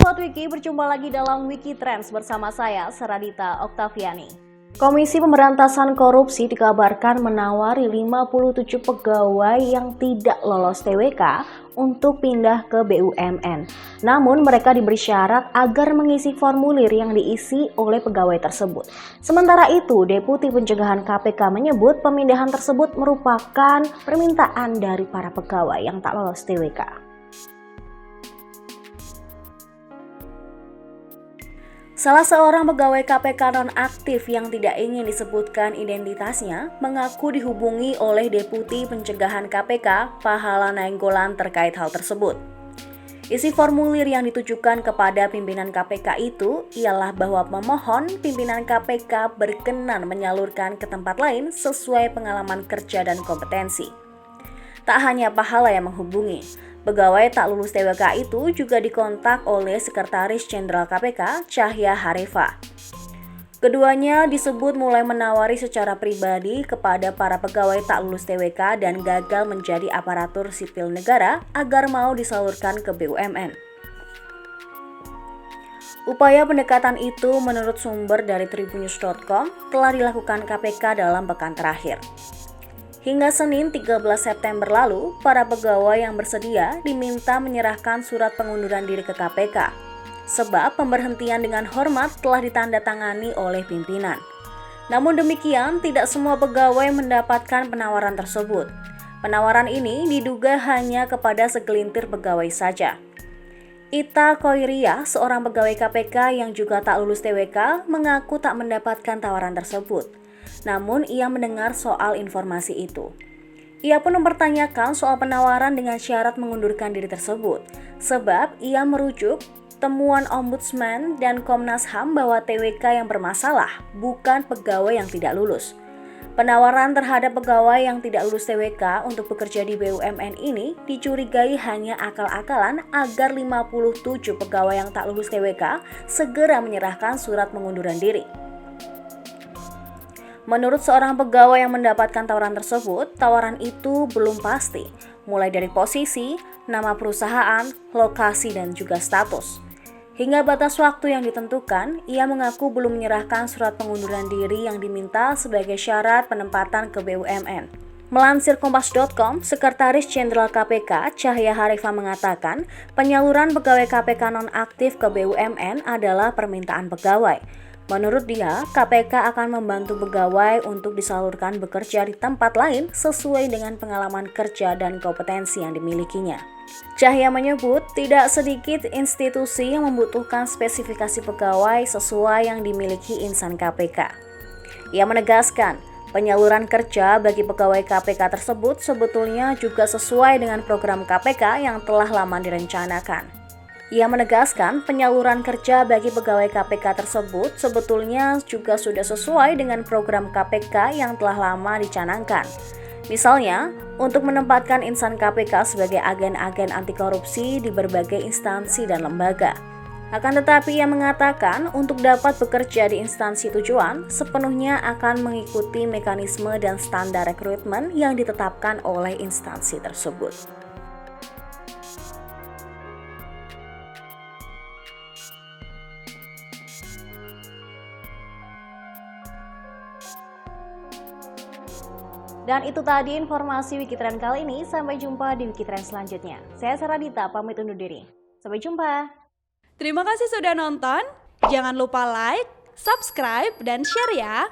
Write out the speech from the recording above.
Sobat Wiki, berjumpa lagi dalam Wiki Trends bersama saya, Seradita Oktaviani. Komisi Pemberantasan Korupsi dikabarkan menawari 57 pegawai yang tidak lolos TWK untuk pindah ke BUMN. Namun mereka diberi syarat agar mengisi formulir yang diisi oleh pegawai tersebut. Sementara itu, Deputi Pencegahan KPK menyebut pemindahan tersebut merupakan permintaan dari para pegawai yang tak lolos TWK. Salah seorang pegawai KPK nonaktif yang tidak ingin disebutkan identitasnya mengaku dihubungi oleh Deputi Pencegahan KPK Pahala Nainggolan terkait hal tersebut. Isi formulir yang ditujukan kepada pimpinan KPK itu ialah bahwa pemohon pimpinan KPK berkenan menyalurkan ke tempat lain sesuai pengalaman kerja dan kompetensi. Tak hanya Pahala yang menghubungi, pegawai tak lulus TWK itu juga dikontak oleh Sekretaris Jenderal KPK, Cahya Harifa. Keduanya disebut mulai menawari secara pribadi kepada para pegawai tak lulus TWK dan gagal menjadi aparatur sipil negara agar mau disalurkan ke BUMN. Upaya pendekatan itu menurut sumber dari tribunnews.com telah dilakukan KPK dalam pekan terakhir. Hingga Senin 13 September lalu, para pegawai yang bersedia diminta menyerahkan surat pengunduran diri ke KPK, sebab pemberhentian dengan hormat telah ditandatangani oleh pimpinan. Namun demikian, tidak semua pegawai mendapatkan penawaran tersebut. Penawaran ini diduga hanya kepada segelintir pegawai saja. Ita Koiria, seorang pegawai KPK yang juga tak lulus TWK, mengaku tak mendapatkan tawaran tersebut. Namun ia mendengar soal informasi itu. Ia pun mempertanyakan soal penawaran dengan syarat mengundurkan diri tersebut, sebab ia merujuk temuan Ombudsman dan Komnas HAM bahwa TWK yang bermasalah, bukan pegawai yang tidak lulus. Penawaran terhadap pegawai yang tidak lulus TWK untuk bekerja di BUMN ini dicurigai hanya akal-akalan agar 57 pegawai yang tak lulus TWK segera menyerahkan surat pengunduran diri. Menurut seorang pegawai yang mendapatkan tawaran tersebut, tawaran itu belum pasti, mulai dari posisi, nama perusahaan, lokasi, dan juga status. Hingga batas waktu yang ditentukan, ia mengaku belum menyerahkan surat pengunduran diri yang diminta sebagai syarat penempatan ke BUMN. Melansir Kompas.com, Sekretaris Jenderal KPK Cahya Harifa mengatakan, penyaluran pegawai KPK nonaktif ke BUMN adalah permintaan pegawai. Menurut dia, KPK akan membantu pegawai untuk disalurkan bekerja di tempat lain sesuai dengan pengalaman kerja dan kompetensi yang dimilikinya. Cahya menyebut tidak sedikit institusi yang membutuhkan spesifikasi pegawai sesuai yang dimiliki insan KPK. Ia menegaskan, penyaluran kerja bagi pegawai KPK tersebut sebetulnya juga sesuai dengan program KPK yang telah lama direncanakan. Ia menegaskan penyaluran kerja bagi pegawai KPK tersebut sebetulnya juga sudah sesuai dengan program KPK yang telah lama dicanangkan. Misalnya, untuk menempatkan insan KPK sebagai agen-agen anti korupsi di berbagai instansi dan lembaga. Akan tetapi ia mengatakan untuk dapat bekerja di instansi tujuan sepenuhnya akan mengikuti mekanisme dan standar rekrutmen yang ditetapkan oleh instansi tersebut. Dan itu tadi informasi Wikitrend kali ini. Sampai jumpa di Wikitrend selanjutnya. Saya Seradita, pamit undur diri. Sampai jumpa. Terima kasih sudah nonton. Jangan lupa like, subscribe, dan share ya.